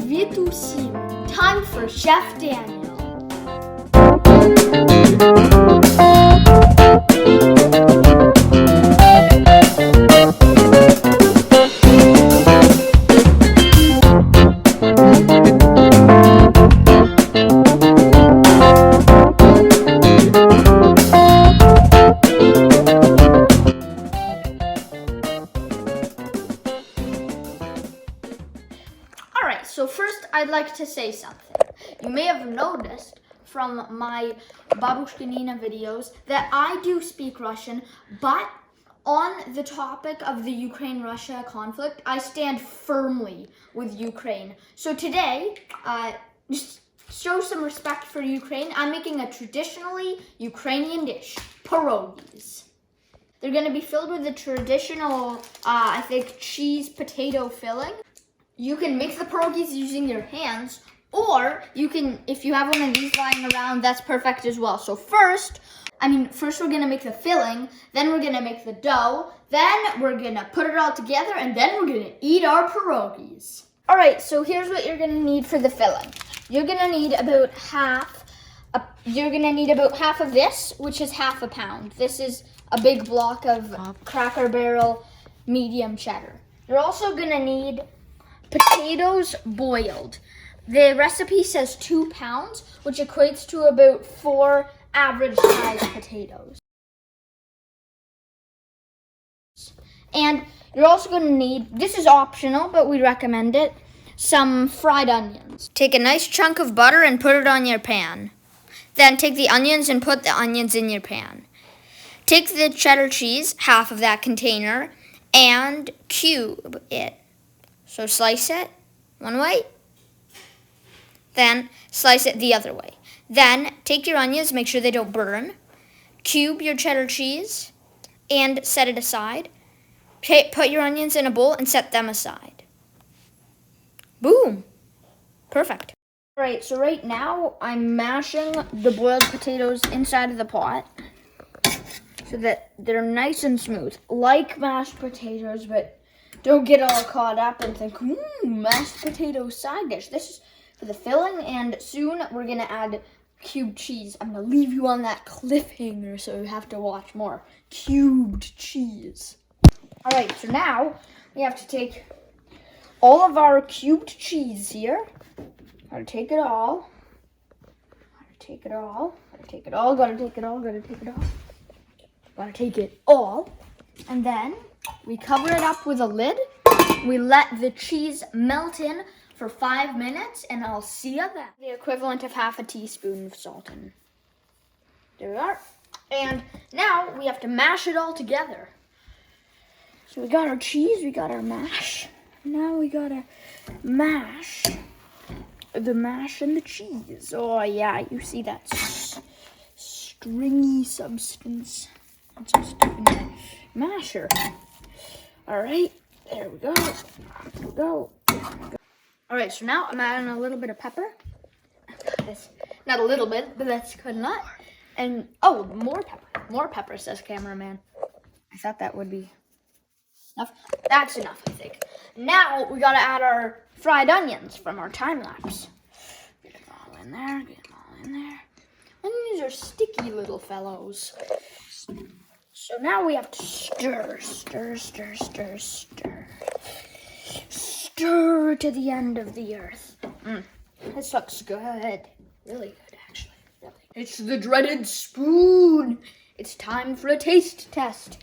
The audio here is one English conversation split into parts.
Привіт усім! Time for Chef Daniel. Alright, so first I'd like to say something. You may have noticed from my Babushka Nina videos that I do speak Russian, but on the topic of the Ukraine-Russia conflict, I stand firmly with Ukraine. So today, just show some respect for Ukraine, I'm making a traditionally Ukrainian dish, pierogies. They're going to be filled with the traditional, I think, cheese potato filling. You can make the pierogies using your hands, or you can, if you have one of these lying around, that's perfect as well. So first we're gonna make the filling, then we're gonna make the dough, then we're gonna put it all together, and then we're gonna eat our pierogies. All right, so here's what you're gonna need for the filling. You're gonna need about half of this, which is half a pound. This is a big block of Cracker Barrel medium cheddar. You're also gonna need potatoes boiled. The recipe says 2 pounds, which equates to about 4 average sized potatoes. And you're also going to need, this is optional, but we recommend it, some fried onions. Take a nice chunk of butter and put it on your pan. Then take the onions and put the onions in your pan. Take the cheddar cheese, half of that container, and cube it. So slice it one way, then slice it the other way. Then take your onions, make sure they don't burn, cube your cheddar cheese, and set it aside. Put your onions in a bowl and set them aside. Boom! Perfect. All right, so right now I'm mashing the boiled potatoes inside of the pot so that they're nice and smooth, like mashed potatoes, but don't get all caught up and think, mashed potato side dish. This is for the filling, and soon we're gonna add cubed cheese. I'm gonna leave you on that cliffhanger, so you have to watch more. Cubed cheese. All right, so now we have to take all of our cubed cheese here. Gotta take it all. Gotta take it all. Gotta take it all. Gotta take it all. Gotta take it all. Gotta take it all. And then we cover it up with a lid. We let the cheese melt in for 5 minutes, and I'll see you then. The equivalent of half a teaspoon of salt in. There we are. And now we have to mash it all together. So we got our cheese, we got our mash. Now we gotta mash the mash and the cheese. Oh yeah, you see that stringy substance. That's some stuff in my masher. All right, there we go. There we go. All right, so now I'm adding a little bit of pepper. Not a little bit, but that's good enough. And oh, more pepper. More pepper, says cameraman. I thought that would be enough. That's enough, I think. Now we gotta add our fried onions from our time lapse. Get them all in there. Get them all in there. Onions are sticky little fellows. So now we have to stir, stir, stir, stir, stir. Stir to the end of the earth. This looks good. Really good, actually. Really. It's the dreaded spoon. It's time for a taste test.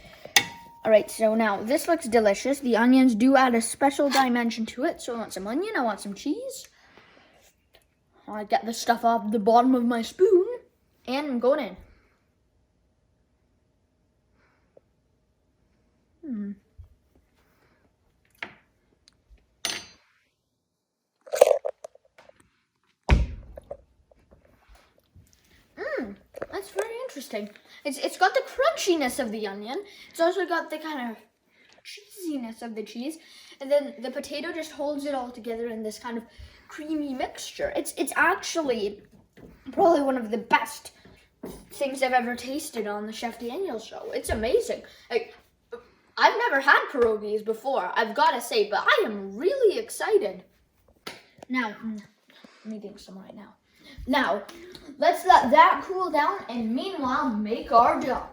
All right, so now this looks delicious. The onions do add a special dimension to it. So I want some onion, I want some cheese. I get the stuff off the bottom of my spoon, and I'm going in. That's very interesting. It's got the crunchiness of the onion. It's also got the kind of cheesiness of the cheese, and then the potato just holds it all together in this kind of creamy mixture. It's actually probably one of the best things I've ever tasted on the Chef Daniel show. It's amazing. Like, I've never had pierogies before, I've got to say, but I am really excited. Now, I'm eating some right now. Now, let's let that cool down and meanwhile make our dough.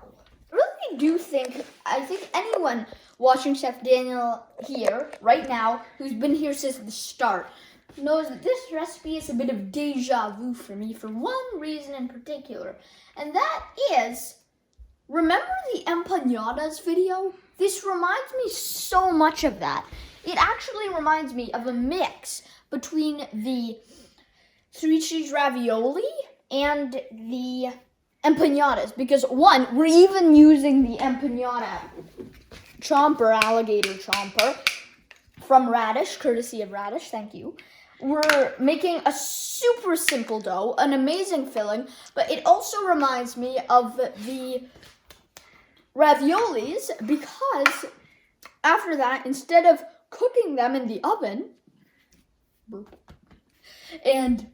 I really do think, I think anyone watching Chef Daniel here right now, who's been here since the start, knows that this recipe is a bit of deja vu for me for one reason in particular. And that is, remember the empanadas video? This reminds me so much of that. It actually reminds me of a mix between the three cheese ravioli and the empanadas, because one, we're even using the empanada chomper, alligator chomper from Radish, courtesy of Radish, thank you. We're making a super simple dough, an amazing filling, but it also reminds me of the raviolis because after that, instead of cooking them in the oven, and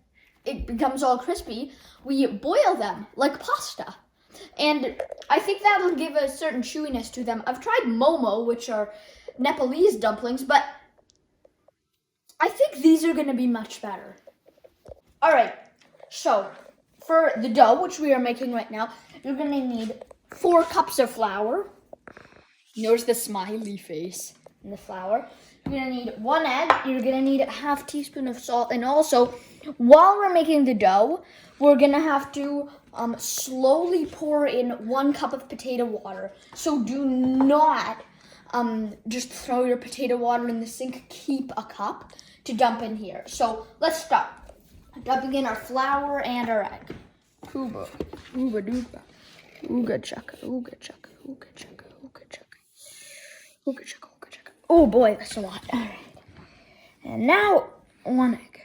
it becomes all crispy, we boil them like pasta. And I think that'll give a certain chewiness to them. I've tried momo, which are Nepalese dumplings, but I think these are going to be much better. All right, so for the dough, which we are making right now, you're going to need 4 cups of flour. Notice the smiley face in the flour. You're going to need 1 egg. You're going to need a half teaspoon of salt. And also, while we're making the dough, we're going to have to slowly pour in 1 cup of potato water. So do not just throw your potato water in the sink. Keep a cup to dump in here. So let's start. Dumping in our flour and our egg. Ooga dooga. Ooga chaka, ooga chaka, ooga chaka, ooga chaka. Ooga chaka, ooga chaka. Oh boy, that's a lot. All right. And now 1 egg.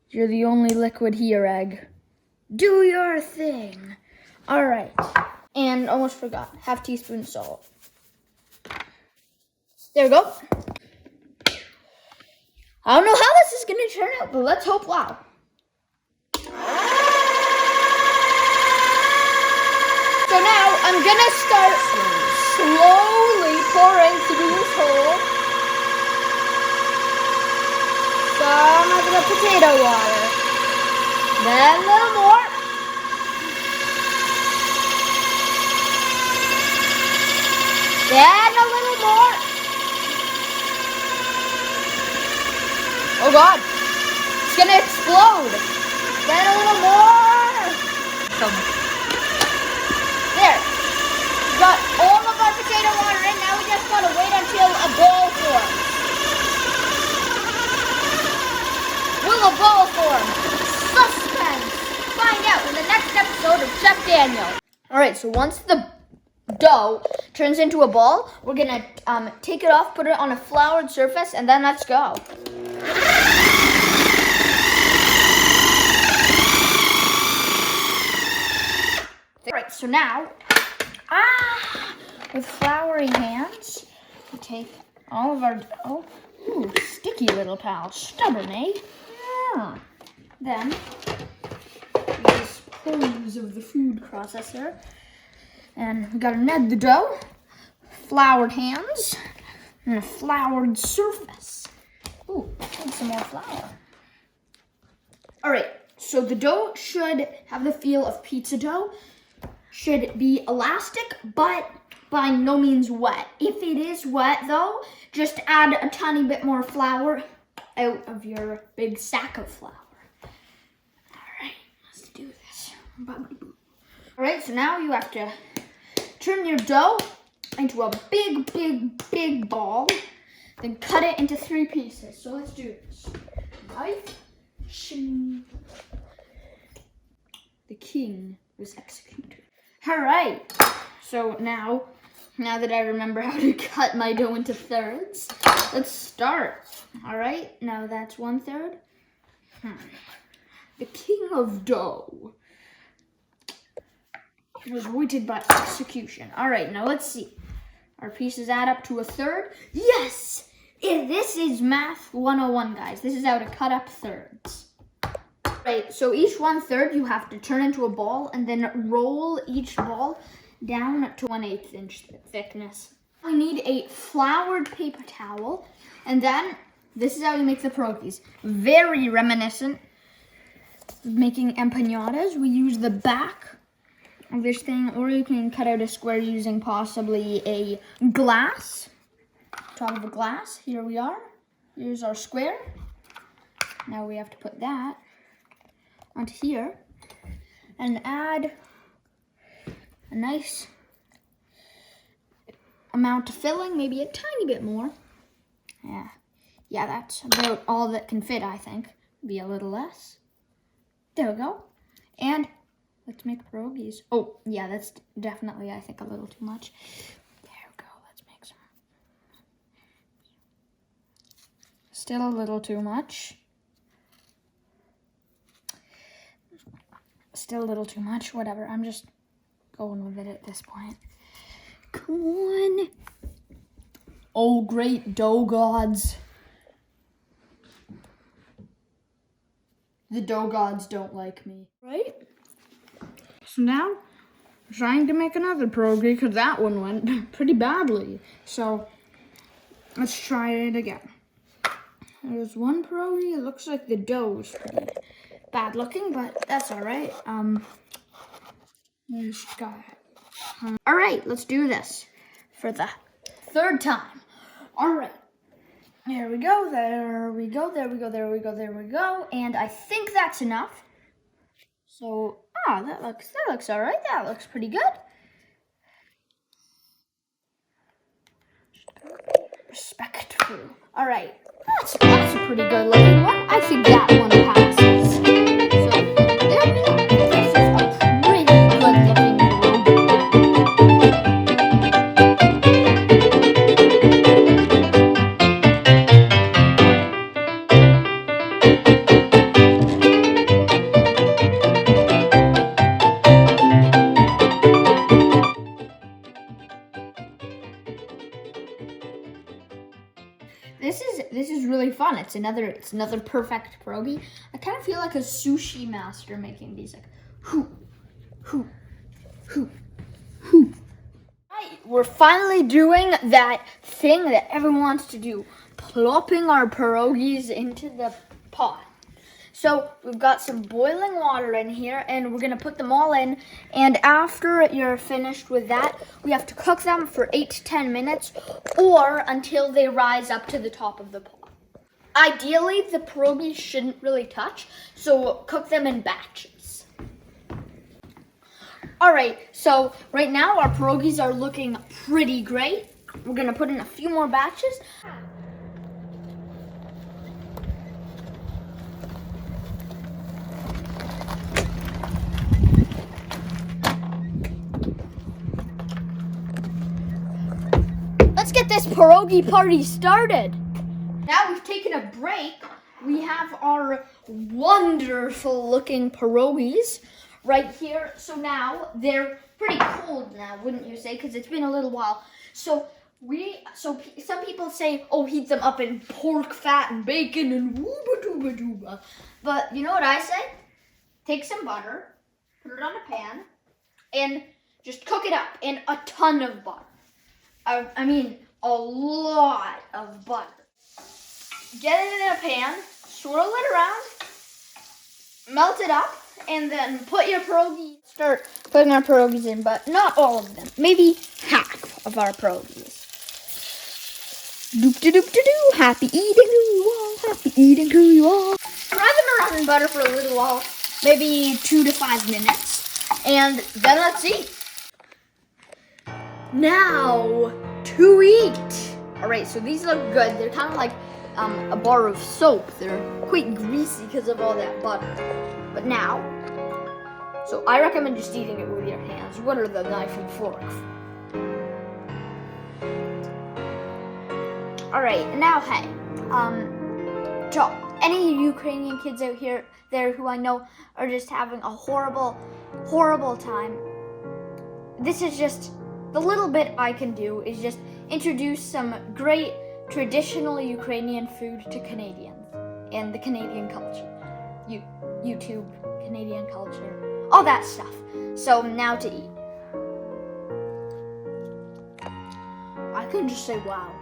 You're the only liquid here, egg. Do your thing. All right. And almost forgot, half teaspoon salt. There we go. I don't know how this is going to turn out, but let's hope wow. So now I'm going to start slowly pouring through this hole some of the potato water. Then a little more. Then a little more. Oh God, it's gonna explode. Then a little more. There, got all of our potato water in. Now we just gotta wait until a ball forms. Will a ball form? Suspense. Find out in the next episode of Chef Daniel. All right, so once the dough turns into a ball, we're gonna take it off, put it on a floured surface, and then let's go. Alright, so now, with floury hands, we take all of our dough. Ooh, sticky little pal. Stubborn, eh? Yeah. Then, use pulleys of the food processor. And we gotta knead the dough. Floured hands. And a floured surface. Ooh, need some more flour. All right, so the dough should have the feel of pizza dough. Should be elastic, but by no means wet. If it is wet though, just add a tiny bit more flour out of your big sack of flour. All right, let's do this. All right, so now you have to turn your dough into a big ball. Then cut it into 3 pieces. So let's do this. Knife. Shing. The king was executed. All right. So now that I remember how to cut my dough into thirds, let's start. All right. Now that's 1/3. The king of dough was weighted by execution. All right. Now let's see. Our pieces add up to 1/3. Yes! This is math 101, guys. This is how to cut up thirds. Right, so each 1/3 you have to turn into a ball and then roll each ball down to 1/8 inch thickness. We need a floured paper towel, and then This is how you make the pierogies. Very reminiscent of making empanadas. We use the back of this thing, or you can cut out a square using possibly a glass. Top of a glass. Here we are. Here's our square. Now we have to put that onto here and add a nice amount of filling, maybe a tiny bit more. Yeah, that's about all that can fit, I think. Be a little less. There we go. And let's make pierogies. Oh, yeah, that's definitely, I think, a little too much. There we go. Let's make some. Still a little too much. Still a little too much. Whatever. I'm just going with it at this point. Come on. Oh, great dough gods. The dough gods don't like me. Right? So now, I'm trying to make another pierogi because that one went pretty badly. So, let's try it again. There's one pierogi. It looks like the dough's pretty bad looking, but that's all right. Just got it. All right, let's do this for the third time. All right. There we go, there we go, there we go, there we go, there we go. And I think that's enough. So, that looks all right. That looks pretty good. Respectful. All right, that's a pretty good looking one. I think that one passes. So, there we go. This is a pretty good looking pierogi. This is really fun. It's another perfect pierogi. I kind of feel like a sushi master making these, like, hoo, hoo, hoo, hoo. Right, we're finally doing that thing that everyone wants to do, plopping our pierogies into the pot. So we've got some boiling water in here, and we're gonna put them all in. And after you're finished with that, we have to cook them for 8 to 10 minutes, or until they rise up to the top of the pot. Ideally, the pierogies shouldn't really touch, so cook them in batches. All right, so right now our pierogies are looking pretty great. We're gonna put in a few more batches. Let's get this pierogi party started. Now we've taken a break. We have our wonderful looking pierogies right here. So now they're pretty cold now, wouldn't you say? Because it's been a little while. So some people say, oh, heat them up in pork fat and bacon and wooba dooba dooba. But you know what I say? Take some butter, put it on a pan, and just cook it up in a ton of butter. I mean, a lot of butter. Get it in a pan, swirl it around, melt it up, and then put your pierogi. Start putting our pierogies in, but not all of them. Maybe half of our pierogies. Doop-de-doop-de-doo. Happy eating who you are. Happy eating who you are. Fry them around in butter for a little while, maybe 2 to 5 minutes, and then let's eat. Now to eat. All right, so these look good. They're kind of like a bar of soap. They're quite greasy because of all that butter. But now, so I recommend just eating it with your hands. What are the knife and fork? All right, now hey, so any Ukrainian kids out there who I know are just having a horrible, horrible time, this is just the little bit I can do is just introduce some great traditional Ukrainian food to Canadians and the Canadian culture. YouTube, Canadian culture, all that stuff. So now to eat. I can just say wow.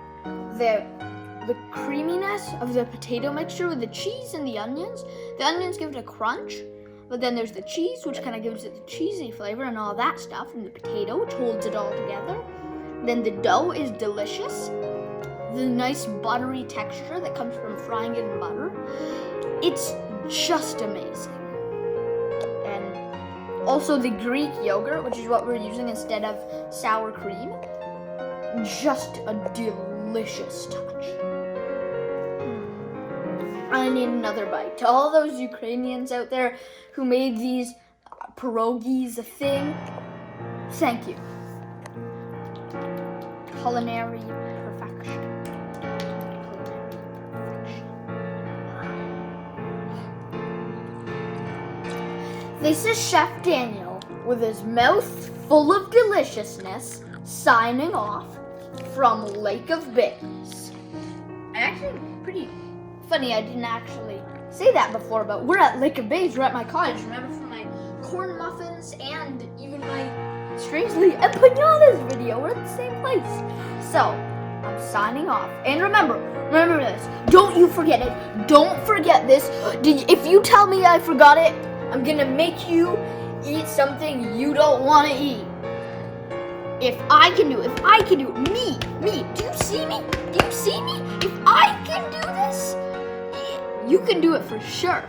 the creaminess of the potato mixture with the cheese and the onions. The onions give it a crunch, but then there's the cheese, which kind of gives it the cheesy flavor and all that stuff, and the potato, which holds it all together. Then the dough is delicious. The nice buttery texture that comes from frying it in butter. It's just amazing. And also the Greek yogurt, which is what we're using instead of sour cream. Just a delicious touch. I need another bite. To all those Ukrainians out there who made these pierogies a thing, thank you. Culinary perfection. This is Chef Daniel with his mouth full of deliciousness, signing off from Lake of Bays. Actually, pretty funny, I didn't actually say that before, but we're at Lake of Bays, we're at my cottage. Remember, for my corn muffins and even my strangely empanadas video, we're at the same place. So, I'm signing off. And remember this. Don't you forget it. Don't forget this. If you tell me I forgot it, I'm gonna make you eat something you don't want to eat. If I can do it, me, do you see me? If I can do this, you can do it for sure.